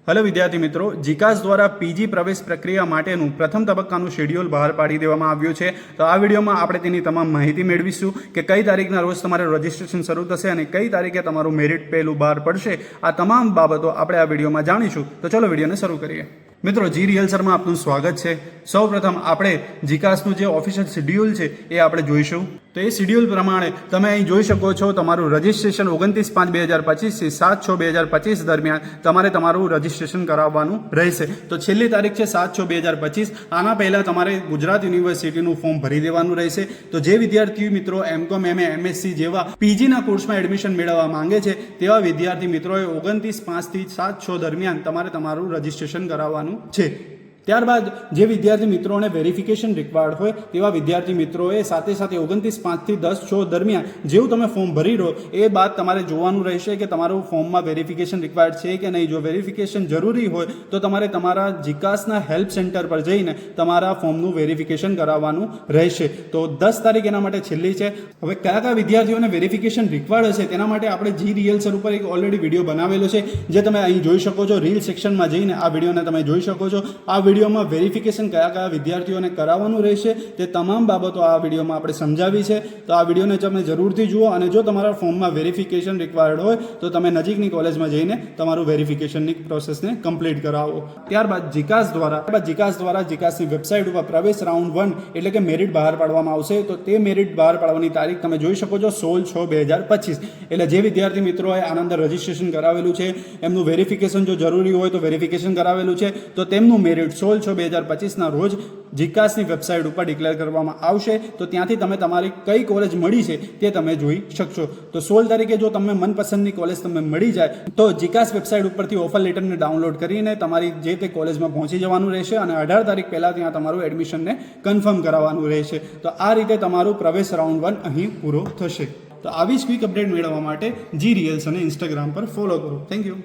Hello विद्यार्थी मित्रों, जीकास द्वारा पीजी प्रवेश प्रक्रिया माटेનું પ્રથમ તબક્કાનું શેડ્યુલ બહાર પાડી દેવામાં આવ્યું છે। તો આ વિડીયોમાં આપણે તેની તમામ માહિતી મેળવીશું કે કઈ તારીખના રોજ તમારું રજિસ્ટ્રેશન શરૂ થશે અને કઈ તારીખે તમારું મેરિટ પહેલું બહાર પડશે। આ તમામ બાબતો આપણે આ વિડીયોમાં જાણીશું। તો ચલો વિડીયોને શરૂ કરીએ। મિત્રો, જી રિહર્સલમાં આપનું સ્વાગત છે। સૌપ્રથમ આપણે જીકાસનું જે ઓફિશિયલ શેડ્યુલ છે એ આપણે જોઈશું। તો એ શેડ્યુલ પ્રમાણે તમે અહીં જોઈ શકો છો, તમારું રજિસ્ટ્રેશન 29/5/2025 થી 7/6/2025 દરમિયાન તમારે તમારું રજિસ્ટ્રેશન કરાવવાનું રહેશે। તો છેલ્લી તારીખ છે 7/6/2025। આના પહેલાં તમારે ગુજરાત યુનિવર્સિટીનું ફોર્મ ભરી દેવાનું રહેશે। તો જે વિદ્યાર્થી મિત્રો એમકોમ, એમએ, એમએસસી જેવા પીજીના કોર્સમાં એડમિશન મેળવવા માંગે છે તેવા વિદ્યાર્થી મિત્રોએ 29/5 થી 7/6 દરમિયાન તમારે તમારું રજિસ્ટ્રેશન કરાવવાનું છે। ત્યારબાદ જે વિદ્યાર્થી મિત્રોને વેરિફિકેશન રિક્વાયર્ડ હોય તેવા વિદ્યાર્થી મિત્રોએ સાથે સાથે 29/5 થી 10/6 દરમિયાન જેવું તમે ફોર્મ ભરી રહો એ બાદ તમારે જોવાનું રહેશે કે તમારું ફોર્મમાં વેરિફિકેશન રિક્વાયર્ડ છે કે નહીં। જો વેરિફિકેશન જરૂરી હોય તો તમારે તમારા જીકાસના હેલ્પ સેન્ટર પર જઈને તમારા ફોર્મનું વેરિફિકેશન કરાવવાનું રહેશે। તો 10 તારીખ એના માટે છેલ્લી છે। હવે કયા કયા વિદ્યાર્થીઓને વેરિફિકેશન રિક્વાયર્ડ હશે તેના માટે આપણે જી રિહર્સલ ઉપર એક ઓલરેડી વિડીયો બનાવેલો છે, જે તમે અહીં જોઈ શકો છો। રીલ સેક્શનમાં જઈને આ વિડીયોને તમે જોઈ શકો છો। આ વિડીયોમાં વેરિફિકેશન કયા કયા વિદ્યાર્થીઓને કરાવવાનું રહેશે તે તમામ બાબતો આ વિડીયોમાં આપણે સમજાવી છે। તો આ વિડીયોને તમે જરૂરથી જુઓ અને જો તમારા ફોર્મમાં વેરિફિકેશન રિક્વાયર્ડ હોય તો તમે નજીકની કોલેજમાં જઈને તમારું વેરિફિકેશનની પ્રોસેસને કમ્પ્લીટ કરાવો। ત્યારબાદ જીકાસ દ્વારા જીકાસની વેબસાઇટ ઉપર પ્રવેશ રાઉન્ડ 1 એટલે કે મેરિટ બહાર પાડવામાં આવશે। તો તે મેરિટ બહાર પાડવાની તારીખ તમે જોઈ શકો છો 16/6/2025। એટલે જે વિદ્યાર્થી મિત્રોએ આના અંદર રજિસ્ટ્રેશન કરાવેલું છે, એમનું વેરિફિકેશન જો જરૂરી હોય તો વેરિફિકેશન કરાવેલું છે, તો તેમનું મેરિટ 16/6/2025 રોજ જીકાસની વેબસાઇટ ઉપર ડિક્લેર કરવામાં આવશે। તો ત્યાંથી તમે તમારી કઈ કોલેજ મળી છે તે તમે જોઈ શકશો। તો 16 તારીખે જો તમને મનપસંદની કોલેજ તમને મળી જાય તો જીકાસ વેબસાઇટ ઉપરથી ઓફર લેટરને ડાઉનલોડ કરીને તમારી જે તે કોલેજમાં પહોંચી જવાનું રહેશે અને 18 તારીખ પહેલાં ત્યાં તમારું એડમિશનને કન્ફર્મ કરાવવાનું રહેશે। તો આ રીતે તમારું પ્રવેશ રાઉન્ડ 1 અહીં પૂરો થશે। તો આવી જ ક્વિક અપડેટ મેળવવા માટે જી રિહર્સલને ઇન્સ્ટાગ્રામ પર ફોલો કરો। Thank you.